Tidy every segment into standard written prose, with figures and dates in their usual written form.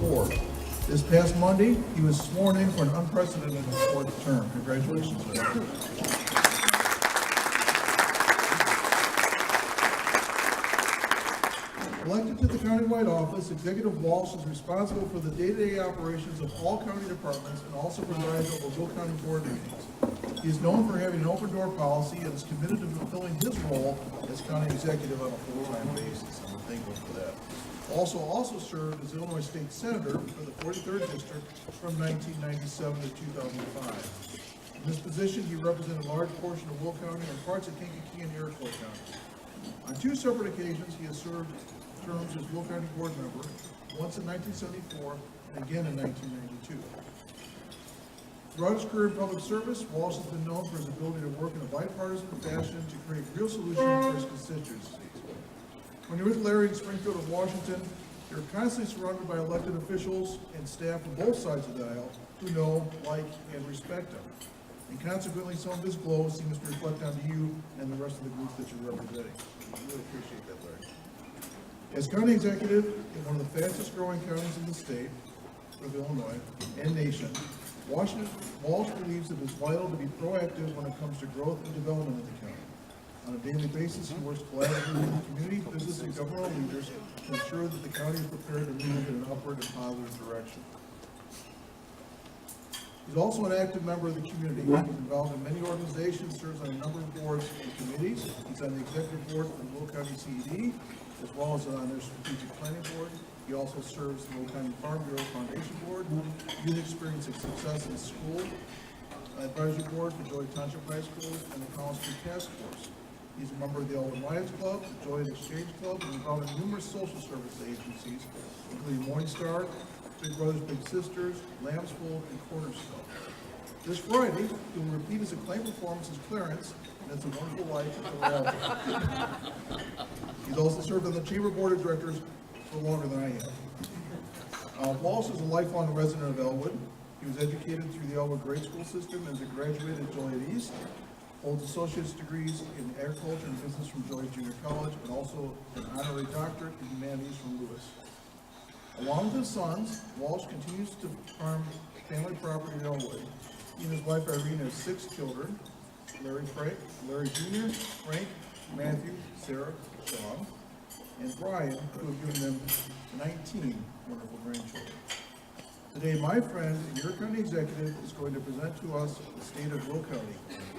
2004. This past Monday, he was sworn in for an unprecedented fourth term. Congratulations, Larry. Elected to the countywide office, Executive Walsh is responsible for the day-to-day operations of all county departments and also presides over Will County board meetings. He is known for having an open-door policy and is committed to fulfilling his role as county executive on a full-time basis. I'm thankful for that. Also served as Illinois State Senator for the 43rd District from 1997 to 2005. In this position, he represented a large portion of Will County and parts of Kankakee and Iroquois counties. On two separate occasions, he has served terms as Will County board member, once in 1974 and again in 1992. Throughout his career in public service, Walsh has been known for his ability to work in a bipartisan fashion to create real solutions for his constituencies. When you're with Larry in Springfield and Washington, you're constantly surrounded by elected officials and staff from both sides of the aisle who know, like, and respect him. And consequently, some of his glow seems to reflect onto you and the rest of the group that you're representing. I really appreciate that, Larry. As county executive in one of the fastest growing counties in the state of Illinois and nation, Walsh believes it is vital to be proactive when it comes to growth and development of the county. On a daily basis, he works collaboratively with community, business, and governmental leaders to ensure that the county is prepared to move in an upward and positive direction. He's also an active member of the community. He's involved in many organizations, serves on a number of boards and committees. He's on the executive board for the Will County CED, as well as on their strategic planning board. He also serves the Will County Farm Bureau Foundation Board, Youth Experience and Success in School Advisory Board for Joy Township High School, and the College Street Task Force. He's a member of the Elwood Lions Club, the Joy and Exchange Club, and involved in numerous social service agencies, including Morningstar, Big Brothers Big Sisters, Lamb's Fold, and Cornerstone. This Friday, he will repeat his acclaimed performance as Clarence, and It's a Wonderful Life at the Reality. He's also served on the Chamber Board of Directors for longer than I have. Walsh is a lifelong resident of Elwood. He was educated through the Elwood grade school system and is a graduate at Joliet East, holds associate's degrees in agriculture and business from Joliet Junior College, and also an honorary doctorate in humanities from Lewis. Along with his sons, Walsh continues to farm family property in Elwood. He and his wife Irene have 6 children: Larry Jr., Frank, Matthew, Sarah, Sean, and Brian, who have given them 19 wonderful grandchildren. Today, my friend, your county executive, is going to present to us the state of Will County.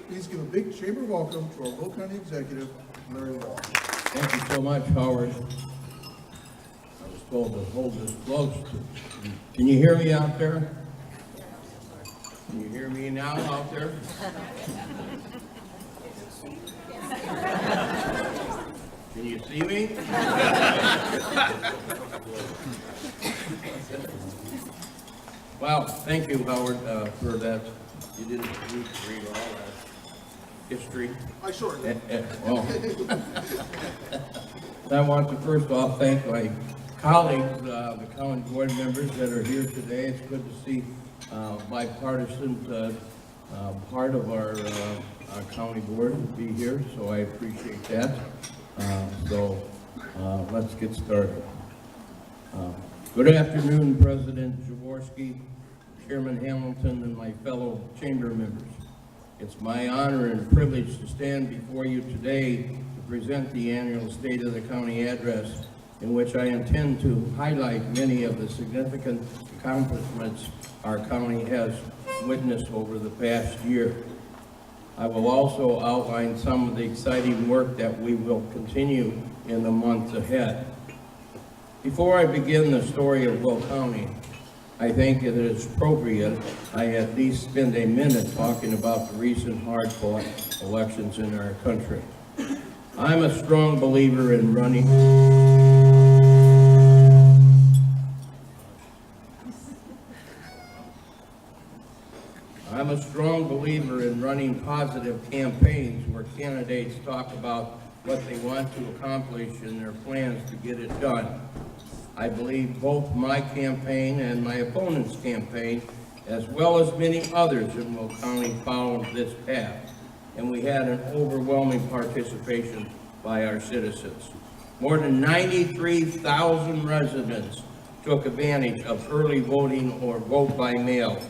Please give a big chamber welcome to our Will County executive, Larry Walsh. Thank you so much, Howard. I was told to hold this close. Can you hear me out there? Can you hear me now out there? Can you see me? Well, thank you, Howard, for that. You didn't need to read all that history. I sure did. Well, I want to first off thank my colleagues, the county board members that are here today. It's good to see bipartisan part of our county board be here, so I appreciate that. Let's get started. Good afternoon, President Jaworski, Chairman Hamilton, and my fellow chamber members. It's my honor and privilege to stand before you today to present the annual State of the County Address, in which I intend to highlight many of the significant accomplishments our county has witnessed over the past year. I will also outline some of the exciting work that we will continue in the months ahead. Before I begin the story of Will County, I think it is appropriate I at least spend a minute talking about the recent hard-fought elections in our country. I'm a strong believer in running positive campaigns where candidates talk about what they want to accomplish and their plans to get it done. I believe both my campaign and my opponent's campaign, as well as many others in Will County, followed this path, and we had an overwhelming participation by our citizens. More than 93,000 residents took advantage of early voting or vote by mail.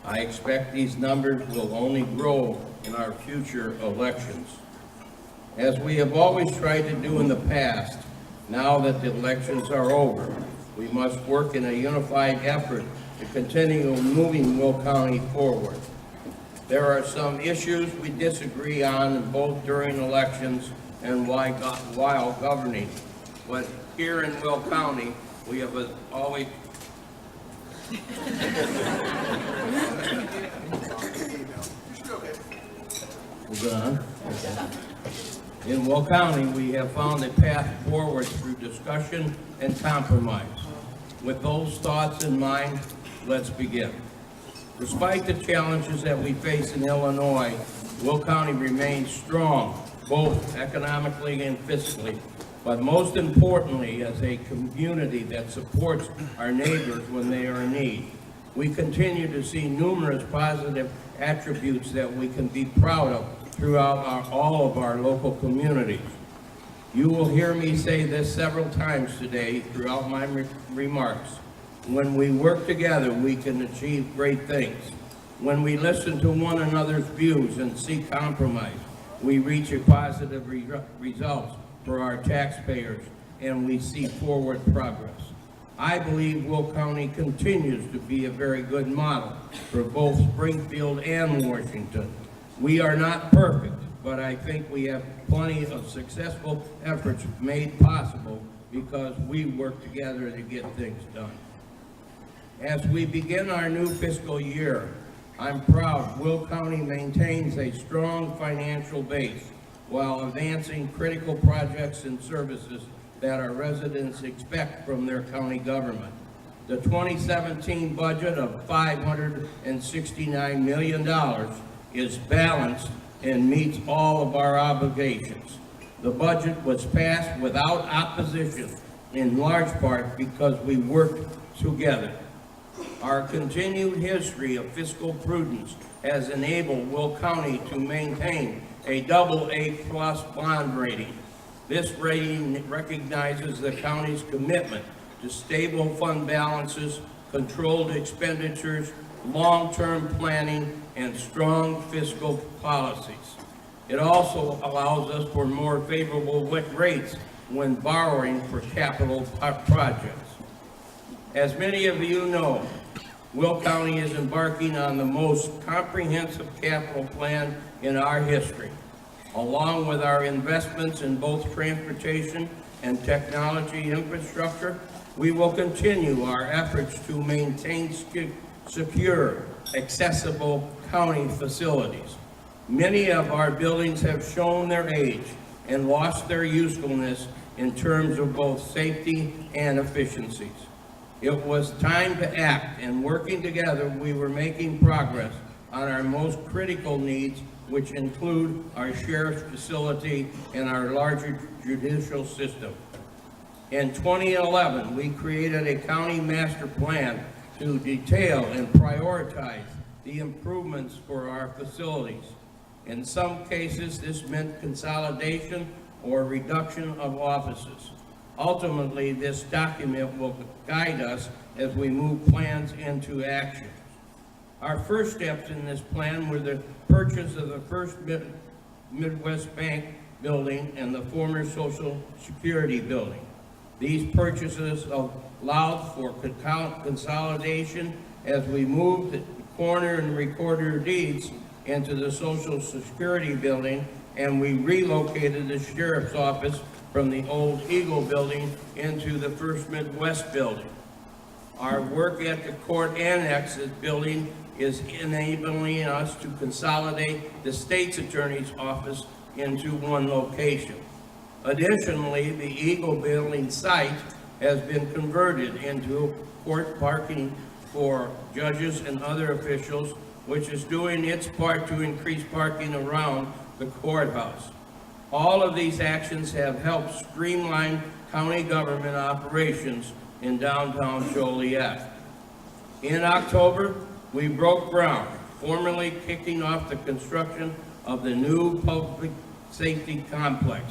I expect these numbers will only grow in our future elections. As we have always tried to do in the past, now that the elections are over, we must work in a unified effort to continue moving Will County forward. There are some issues we disagree on both during elections and while governing, but here in Will County, we have always In Will County, we have found a path forward through discussion and compromise. With those thoughts in mind, let's begin. Despite the challenges that we face in Illinois, Will County remains strong, both economically and fiscally, but most importantly, as a community that supports our neighbors when they are in need. We continue to see numerous positive attributes that we can be proud of throughout all of our local communities. You will hear me say this several times today throughout my remarks. When we work together, we can achieve great things. When we listen to one another's views and seek compromise, we reach a positive results for our taxpayers, and we see forward progress. I believe Will County continues to be a very good model for both Springfield and Washington. We are not perfect, but I think we have plenty of successful efforts made possible because we work together to get things done. As we begin our new fiscal year, I'm proud Will County maintains a strong financial base while advancing critical projects and services that our residents expect from their county government. The 2017 budget of $569 million is balanced and meets all of our obligations. The budget was passed without opposition, in large part because we worked together. Our continued history of fiscal prudence has enabled Will County to maintain a AA+ bond rating. This rating recognizes the county's commitment to stable fund balances, controlled expenditures, long-term planning, and strong fiscal policies. It also allows us for more favorable rates when borrowing for capital projects. As many of you know, Will County is embarking on the most comprehensive capital plan in our history. Along with our investments in both transportation and technology infrastructure, we will continue our efforts to maintain secure, accessible county facilities. Many of our buildings have shown their age and lost their usefulness in terms of both safety and efficiencies. It was time to act, and working together, we were making progress on our most critical needs, which include our sheriff's facility and our larger judicial system. In 2011, we created a county master plan to detail and prioritize the improvements for our facilities. In some cases, this meant consolidation or reduction of offices. Ultimately, this document will guide us as we move plans into action. Our first steps in this plan were the purchase of the first Midwest Bank building and the former Social Security building. These purchases allowed for consolidation as we moved the coroner and recorder deeds into the Social Security building, and we relocated the sheriff's office from the old Eagle building into the First Midwest building. Our work at the court annex building is enabling us to consolidate the state's attorney's office into one location. Additionally, the Eagle building site has been converted into court parking for judges and other officials, which is doing its part to increase parking around the courthouse. All of these actions have helped streamline county government operations in downtown Joliet. In October, we broke ground, formally kicking off the construction of the new public safety complex.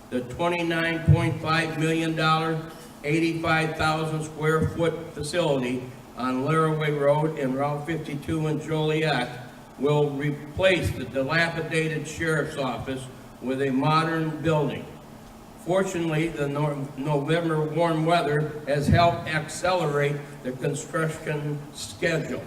The $29.5 million 85,000 square foot facility on Laraway Road and Route 52 in Joliet will replace the dilapidated sheriff's office with a modern building. Fortunately, the November warm weather has helped accelerate the construction schedule.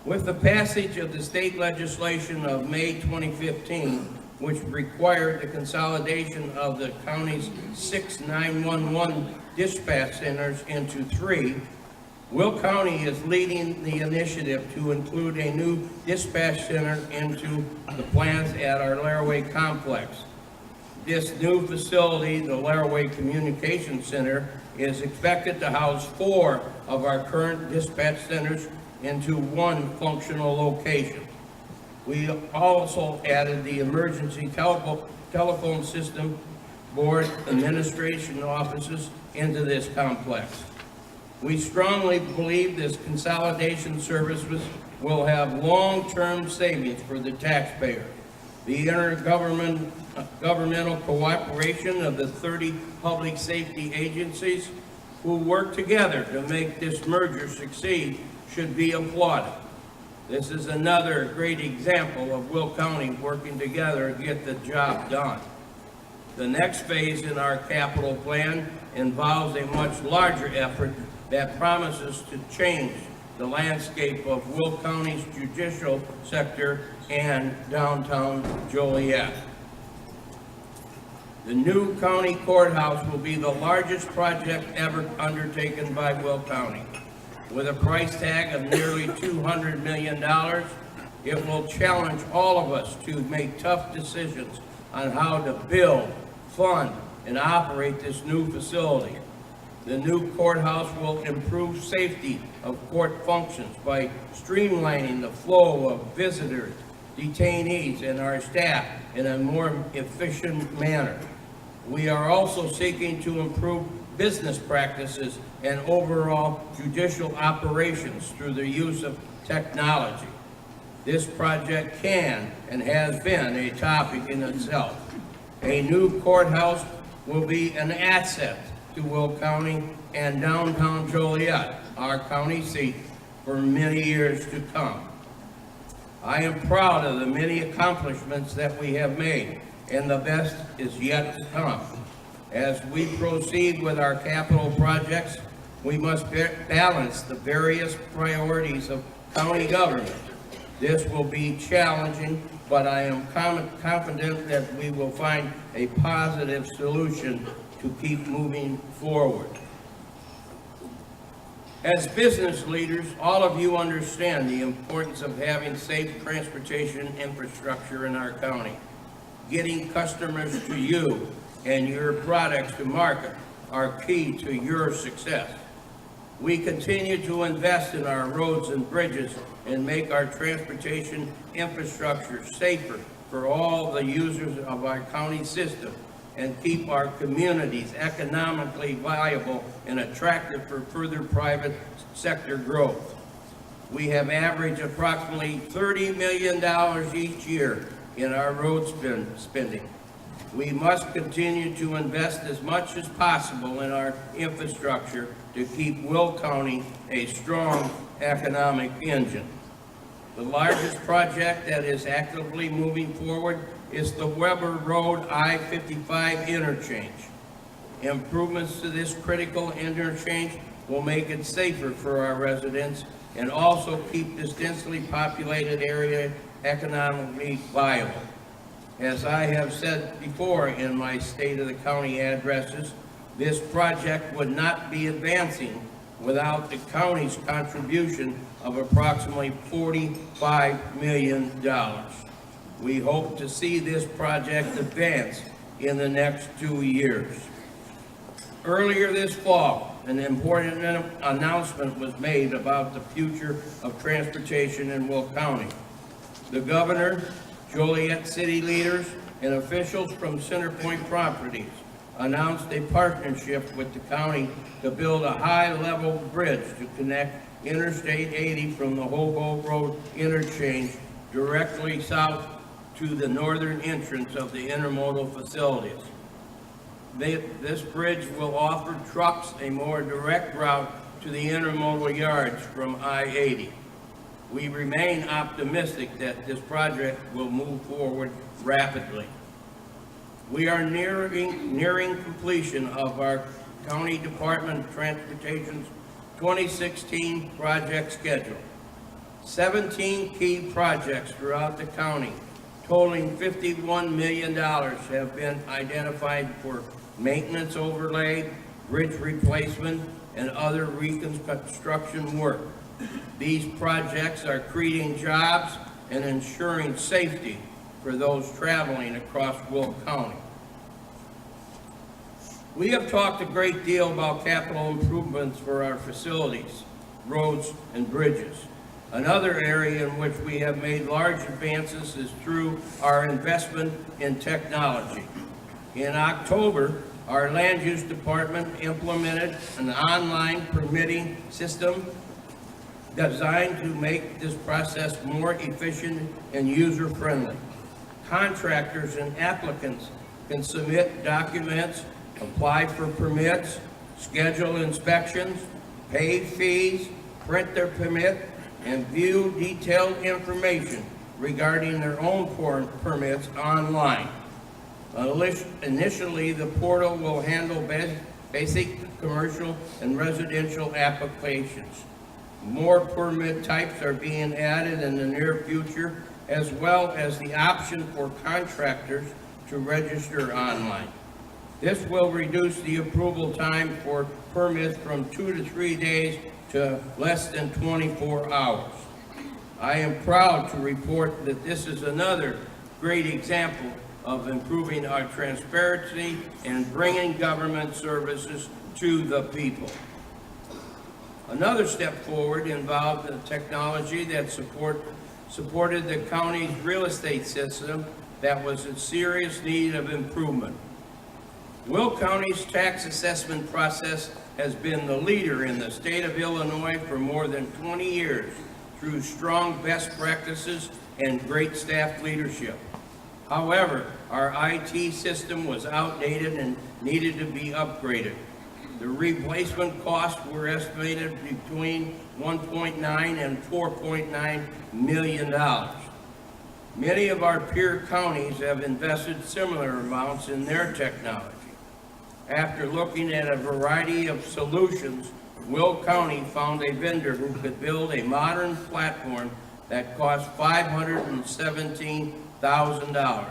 With the passage of the state legislation of May 2015, which required the consolidation of the county's 6 911 dispatch centers into 3, Will County is leading the initiative to include a new dispatch center into the plans at our Laraway complex. This new facility, the Laraway Communication Center, is expected to house 4 of our current dispatch centers into 1 functional location. We also added the emergency telephone system board administration offices into this complex. We strongly believe this consolidation services will have long-term savings for the taxpayer. The intergovernmental cooperation of the 30 public safety agencies who work together to make this merger succeed should be applauded. This is another great example of Will County working together to get the job done. The next phase in our capital plan involves a much larger effort that promises to change the landscape of Will County's judicial sector and downtown Joliet. The new county courthouse will be the largest project ever undertaken by Will County. With a price tag of nearly $200 million, it will challenge all of us to make tough decisions on how to build, fund, and operate this new facility. The new courthouse will improve safety of court functions by streamlining the flow of visitors, detainees, and our staff in a more efficient manner. We are also seeking to improve business practices and overall judicial operations through the use of technology. This project can and has been a topic in itself. A new courthouse will be an asset to Will County and downtown Joliet, our county seat, for many years to come. I am proud of the many accomplishments that we have made, and the best is yet to come. As we proceed with our capital projects, we must balance the various priorities of county government. This will be challenging, but I am confident that we will find a positive solution to keep moving forward. As business leaders, all of you understand the importance of having safe transportation infrastructure in our county. Getting customers to you and your products to market are key to your success. We continue to invest in our roads and bridges and make our transportation infrastructure safer for all the users of our county system and keep our communities economically viable and attractive for further private sector growth. We have averaged approximately $30 million each year in our road spending. We must continue to invest as much as possible in our infrastructure to keep Will County a strong economic engine. The largest project that is actively moving forward is the Weber Road I-55 interchange. Improvements to this critical interchange will make it safer for our residents and also keep this densely populated area economically viable. As I have said before in my State of the County addresses, this project would not be advancing without the county's contribution of approximately $45 million. We hope to see this project advance in the next 2 years. Earlier this fall, an important announcement was made about the future of transportation in Will County. The governor, Joliet city leaders, and officials from Centerpoint Properties announced a partnership with the county to build a high-level bridge to connect Interstate 80 from the Hobo Road interchange directly south to the northern entrance of the intermodal facilities. This bridge will offer trucks a more direct route to the intermodal yards from I-80. We remain optimistic that this project will move forward rapidly. We are nearing completion of our County Department of Transportation's 2016 project schedule. 17 key projects throughout the county, totaling $51 million, have been identified for maintenance overlay, bridge replacement, and other reconstruction work. These projects are creating jobs and ensuring safety for those traveling across Will County. We have talked a great deal about capital improvements for our facilities, roads, and bridges. Another area in which we have made large advances is through our investment in technology. In October, our Land Use Department implemented an online permitting system designed to make this process more efficient and user-friendly. Contractors and applicants can submit documents, apply for permits, schedule inspections, pay fees, print their permit, and view detailed information regarding their own permits online. Initially, the portal will handle basic commercial and residential applications. More permit types are being added in the near future, as well as the option for contractors to register online. This will reduce the approval time for permits from 2 to 3 days to less than 24 hours. I am proud to report that this is another great example of improving our transparency and bringing government services to the people. Another step forward involved the technology that supported the county's real estate system that was in serious need of improvement. Will County's tax assessment process has been the leader in the state of Illinois for more than 20 years through strong best practices and great staff leadership. However, our IT system was outdated and needed to be upgraded. The replacement costs were estimated between $1.9 and $4.9 million. Many of our peer counties have invested similar amounts in their technology. After looking at a variety of solutions, Will County found a vendor who could build a modern platform that cost $517,000,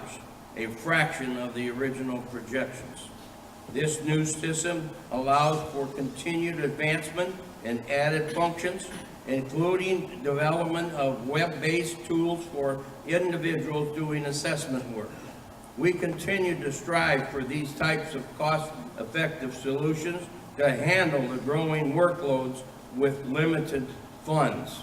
a fraction of the original projections. This new system allows for continued advancement and added functions, including development of web-based tools for individuals doing assessment work. We continue to strive for these types of cost-effective solutions to handle the growing workloads with limited funds.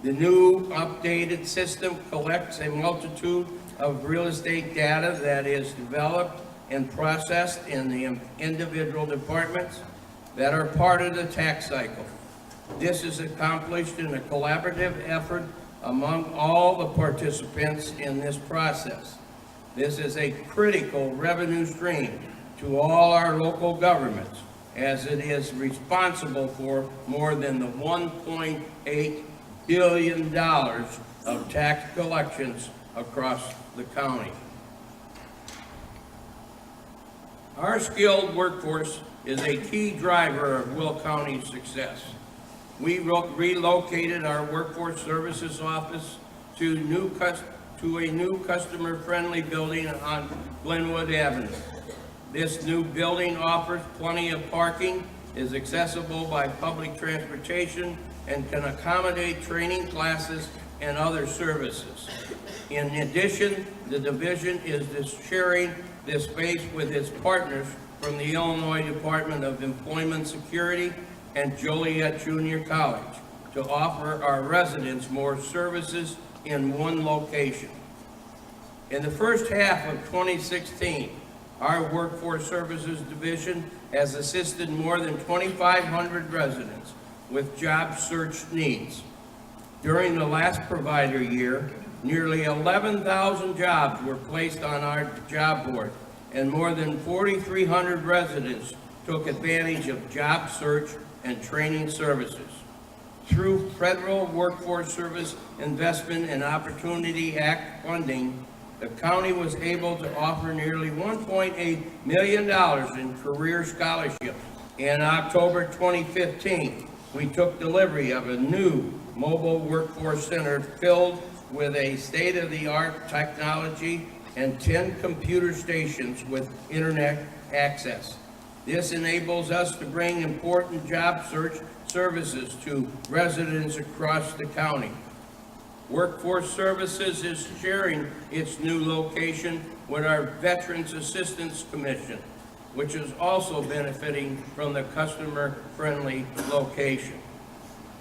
The new updated system collects a multitude of real estate data that is developed and processed in the individual departments that are part of the tax cycle. This is accomplished in a collaborative effort among all the participants in this process. This is a critical revenue stream to all our local governments, as it is responsible for more than the $1.8 billion of tax collections across the county. Our skilled workforce is a key driver of Will County's success. We relocated our workforce services office to a new customer-friendly building on Glenwood Avenue. This new building offers plenty of parking, is accessible by public transportation, and can accommodate training classes and other services. In addition, the division is sharing this space with its partners from the Illinois Department of Employment Security and Joliet Junior College to offer our residents more services in one location. In the first half of 2016, our Workforce Services Division has assisted more than 2,500 residents with job search needs. During the last provider year, nearly 11,000 jobs were placed on our job board, and more than 4,300 residents took advantage of job search and training services. Through Federal Workforce Service Investment and Opportunity Act funding, the county was able to offer nearly $1.8 million in career scholarships. In October 2015, we took delivery of a new mobile workforce center filled with a state-of-the-art technology and 10 computer stations with internet access. This enables us to bring important job search services to residents across the county. Workforce Services is sharing its new location with our Veterans Assistance Commission, which is also benefiting from the customer-friendly location.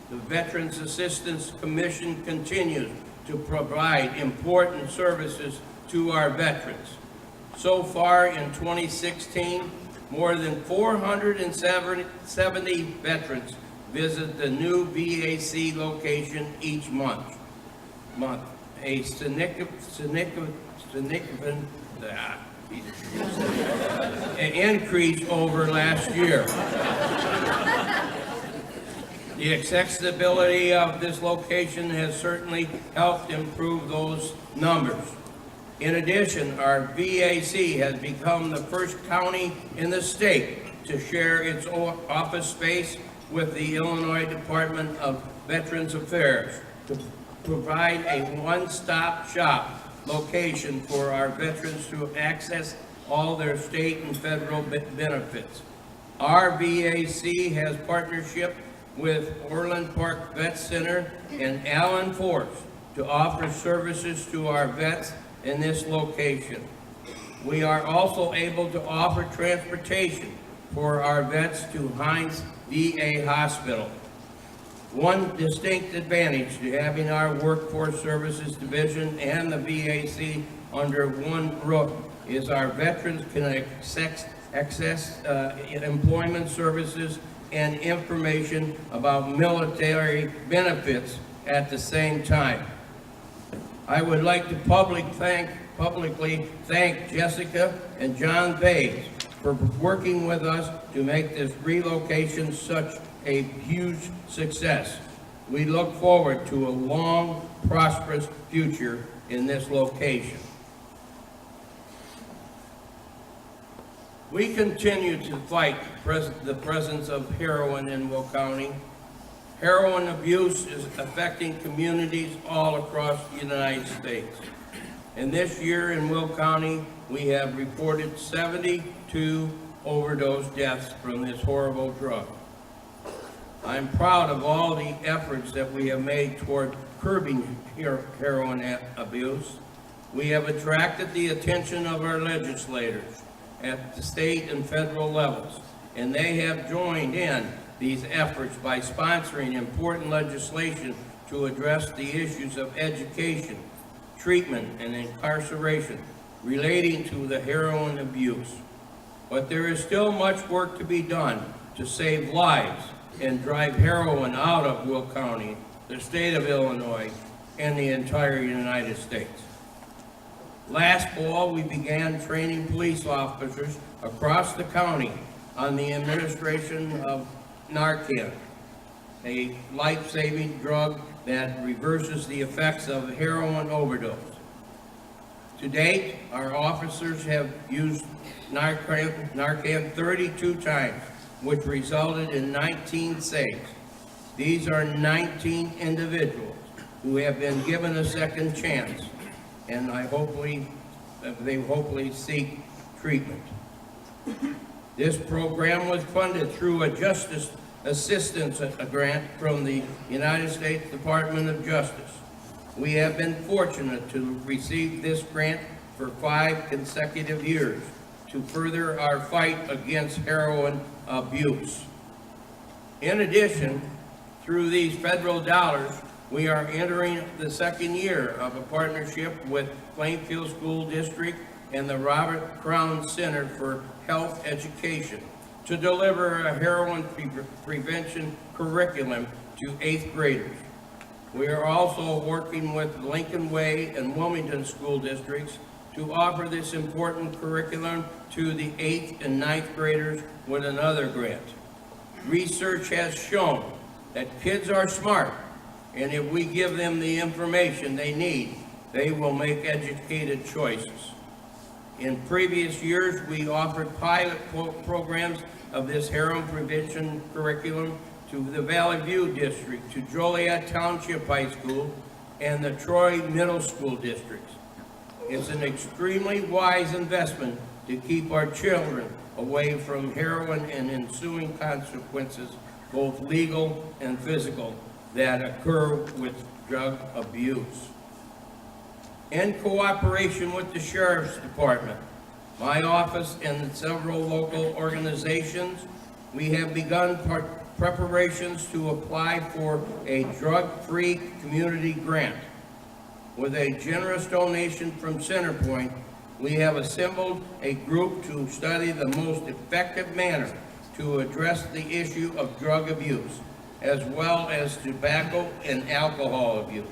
The Veterans Assistance Commission continues to provide important services to our veterans. So far in 2016, more than 470 veterans visit the new VAC location each month. A significant increase over last year. The accessibility of this location has certainly helped improve those numbers. In addition, our VAC has become the first county in the state to share its office space with the Illinois Department of Veterans Affairs to provide a one-stop shop location for our veterans to access all their state and federal benefits. Our VAC has partnership with Orland Park Vet Center and Allen Force to offer services to our vets in this location. We are also able to offer transportation for our vets to Hines VA Hospital. One distinct advantage to having our Workforce Services Division and the VAC under one roof is our veterans can access employment services and information about military benefits at the same time. I would like to publicly thank Jessica and John Bays for working with us to make this relocation such a huge success. We look forward to a long, prosperous future in this location. We continue to fight the presence of heroin in Will County. Heroin abuse is affecting communities all across the United States. And this year in Will County, we have reported 72 overdose deaths from this horrible drug. I'm proud of all the efforts that we have made toward curbing heroin abuse. We have attracted the attention of our legislators at the state and federal levels, and they have joined in these efforts by sponsoring important legislation to address the issues of education, treatment, and incarceration relating to the heroin abuse. But there is still much work to be done to save lives and drive heroin out of Will County, the state of Illinois, and the entire United States. Last fall, we began training police officers across the county on the administration of Narcan, a life-saving drug that reverses the effects of heroin overdose. To date, our officers have used Narcan 32 times, which resulted in 19 saves. These are 19 individuals who have been given a second chance, and they hopefully seek treatment. This program was funded through a Justice Assistance Grant from the United States Department of Justice. We have been fortunate to receive this grant for 5 consecutive years to further our fight against heroin abuse. In addition, through these federal dollars, we are entering the second year of a partnership with Plainfield School District and the Robert Crown Center for Health Education to deliver a heroin prevention curriculum to 8th graders. We are also working with Lincoln Way and Wilmington School Districts to offer this important curriculum to the 8th and 9th graders with another grant. Research has shown that kids are smart, and if we give them the information they need, they will make educated choices. In previous years, we offered pilot programs of this heroin prevention curriculum to the Valley View District, to Joliet Township High School, and the Troy Middle School districts. It's an extremely wise investment to keep our children away from heroin and ensuing consequences, both legal and physical, that occur with drug abuse. In cooperation with the Sheriff's Department, my office, and several local organizations, we have begun preparations to apply for a drug-free community grant. With a generous donation from Centerpoint, we have assembled a group to study the most effective manner to address the issue of drug abuse, as well as tobacco and alcohol abuse.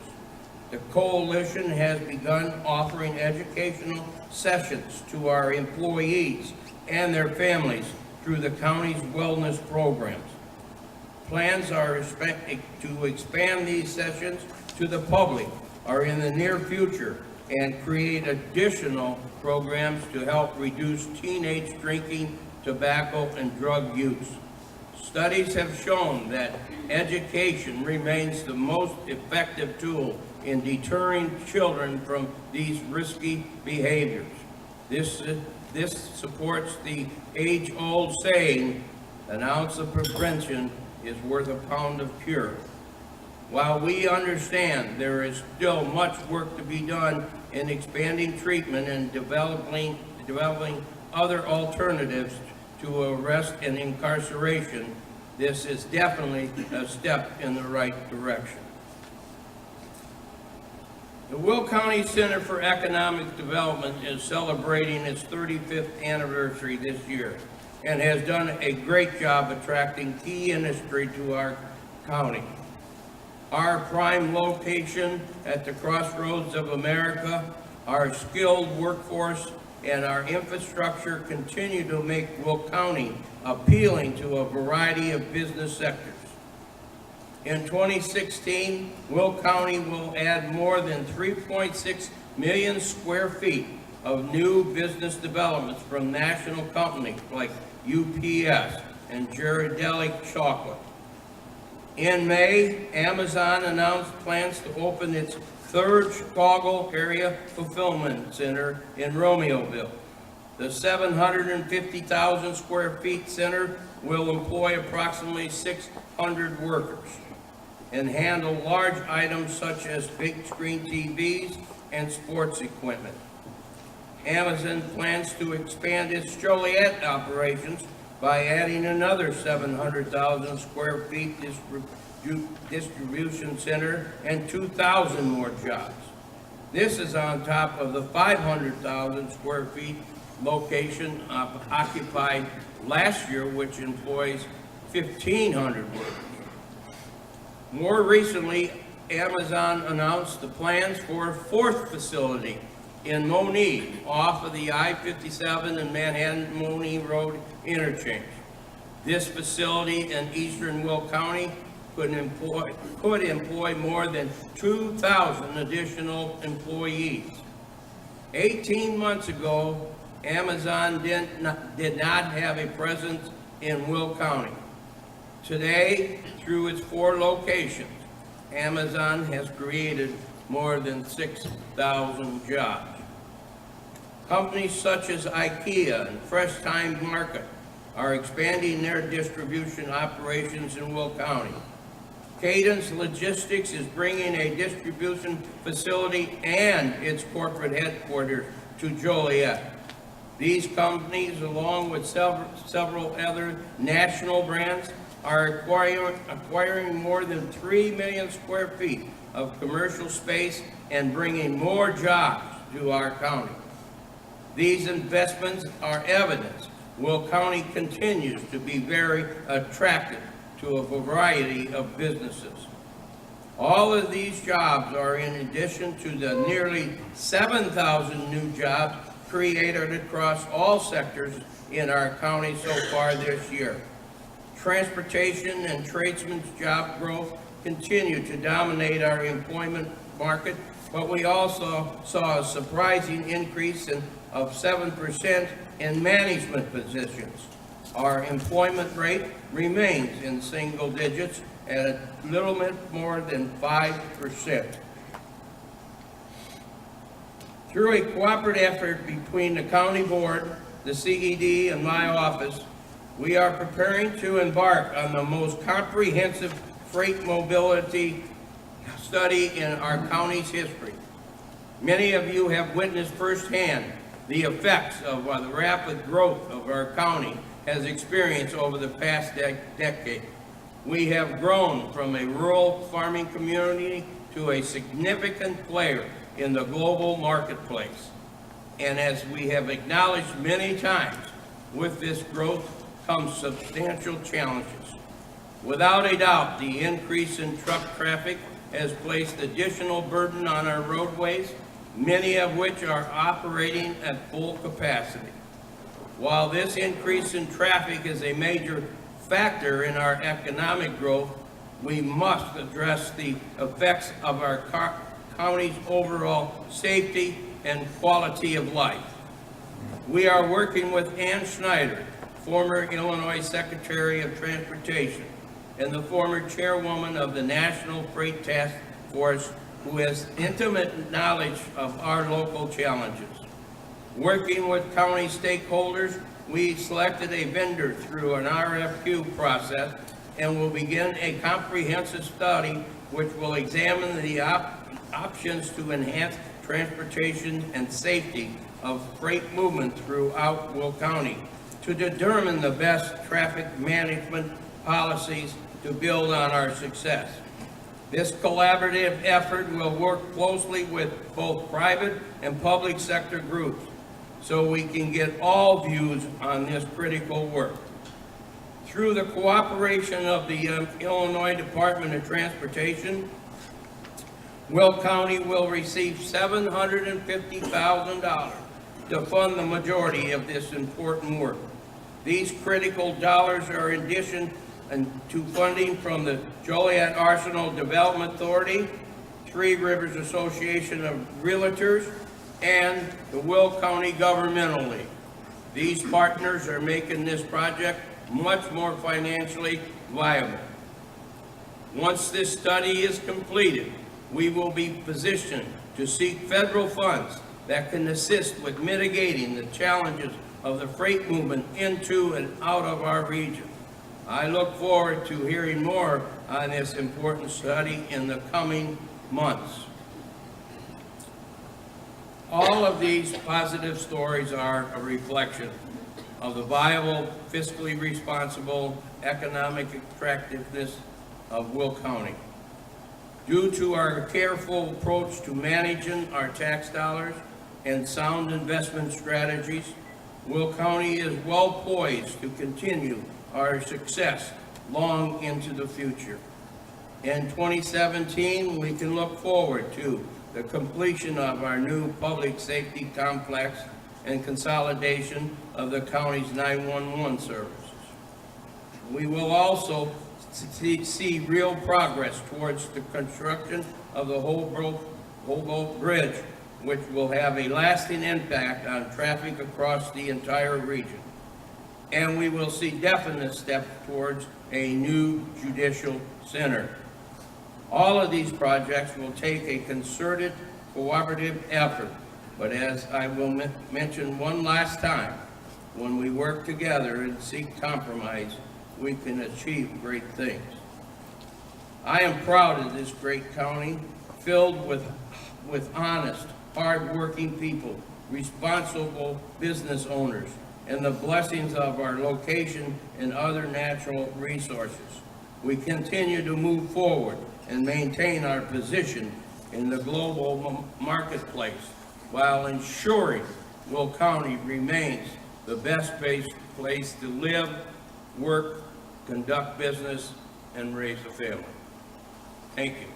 The coalition has begun offering educational sessions to our employees and their families through the county's wellness programs. Plans are to expand these sessions to the public are in the near future and create additional programs to help reduce teenage drinking, tobacco, and drug use. Studies have shown that education remains the most effective tool in deterring children from these risky behaviors. This supports the age-old saying, an ounce of prevention is worth a pound of cure. While we understand there is still much work to be done in expanding treatment and developing other alternatives to arrest and incarceration, this is definitely a step in the right direction. The Will County Center for Economic Development is celebrating its 35th anniversary this year and has done a great job attracting key industry to our county. Our prime location at the crossroads of America, our skilled workforce, and our infrastructure continue to make Will County appealing to a variety of business sectors. In 2016, Will County will add more than 3.6 million square feet of new business developments from national companies like UPS and Ghirardelli Chocolate. In May, Amazon announced plans to open its third Chicago area fulfillment center in Romeoville. The 750,000 square feet center will employ approximately 600 workers and handle large items such as big screen TVs and sports equipment. Amazon plans to expand its Joliet operations by adding another 700,000 square feet distribution center and 2,000 more jobs. This is on top of the 500,000 square feet location occupied last year, which employs 1,500 workers. More recently, Amazon announced the plans for a fourth facility in Monee, off of the I-57 and Manhattan-Monee Road interchange. This facility in eastern Will County could employ more than 2,000 additional employees. 18 months ago, Amazon did not have a presence in Will County. Today, through its 4 locations, Amazon has created more than 6,000 jobs. Companies such as IKEA and Fresh Time Market are expanding their distribution operations in Will County. Cadence Logistics is bringing a distribution facility and its corporate headquarters to Joliet. These companies, along with several other national brands, are acquiring more than 3 million square feet of commercial space and bringing more jobs to our county. These investments are evidence Will County continues to be very attractive to a variety of businesses. All of these jobs are in addition to the nearly 7,000 new jobs created across all sectors in our county so far this year. Transportation and tradesmen's job growth continue to dominate our employment market, but we also saw a surprising increase of 7% in management positions. Our employment rate remains in single digits at a little bit more than 5%. Through a cooperative effort between the county board, the CED, and my office, we are preparing to embark on the most comprehensive freight mobility study in our county's history. Many of you have witnessed firsthand the effects of the rapid growth of our county has experienced over the past decade. We have grown from a rural farming community to a significant player in the global marketplace. And as we have acknowledged many times, with this growth comes substantial challenges. Without a doubt, the increase in truck traffic has placed additional burden on our roadways, many of which are operating at full capacity. While this increase in traffic is a major factor in our economic growth, we must address the effects of our county's overall safety and quality of life. We are working with Ann Schneider, former Illinois Secretary of Transportation, and the former chairwoman of the National Freight Task Force, who has intimate knowledge of our local challenges. Working with county stakeholders, we selected a vendor through an RFQ process and will begin a comprehensive study which will examine the options to enhance transportation and safety of freight movement throughout Will County to determine the best traffic management policies to build on our success. This collaborative effort will work closely with both private and public sector groups so we can get all views on this critical work. Through the cooperation of the Illinois Department of Transportation, Will County will receive $750,000 to fund the majority of this important work. These critical dollars are in addition to funding from the Joliet Arsenal Development Authority, Three Rivers Association of Realtors, and the Will County Governmental League. These partners are making this project much more financially viable. Once this study is completed, we will be positioned to seek federal funds that can assist with mitigating the challenges of the freight movement into and out of our region. I look forward to hearing more on this important study in the coming months. All of these positive stories are a reflection of the viable, fiscally responsible, economic attractiveness of Will County. Due to our careful approach to managing our tax dollars and sound investment strategies, Will County is well poised to continue our success long into the future. In 2017, we can look forward to the completion of our new public safety complex and consolidation of the county's 911 services. We will also see real progress towards the construction of the Hobolt Bridge, which will have a lasting impact on traffic across the entire region. And we will see definite steps towards a new judicial center. All of these projects will take a concerted, cooperative effort, but as I will mention one last time, when we work together and seek compromise, we can achieve great things. I am proud of this great county, filled with honest, hard-working people, responsible business owners, and the blessings of our location and other natural resources. We continue to move forward and maintain our position in the global marketplace while ensuring Will County remains the best place to live, work, conduct business, and raise a family. Thank you.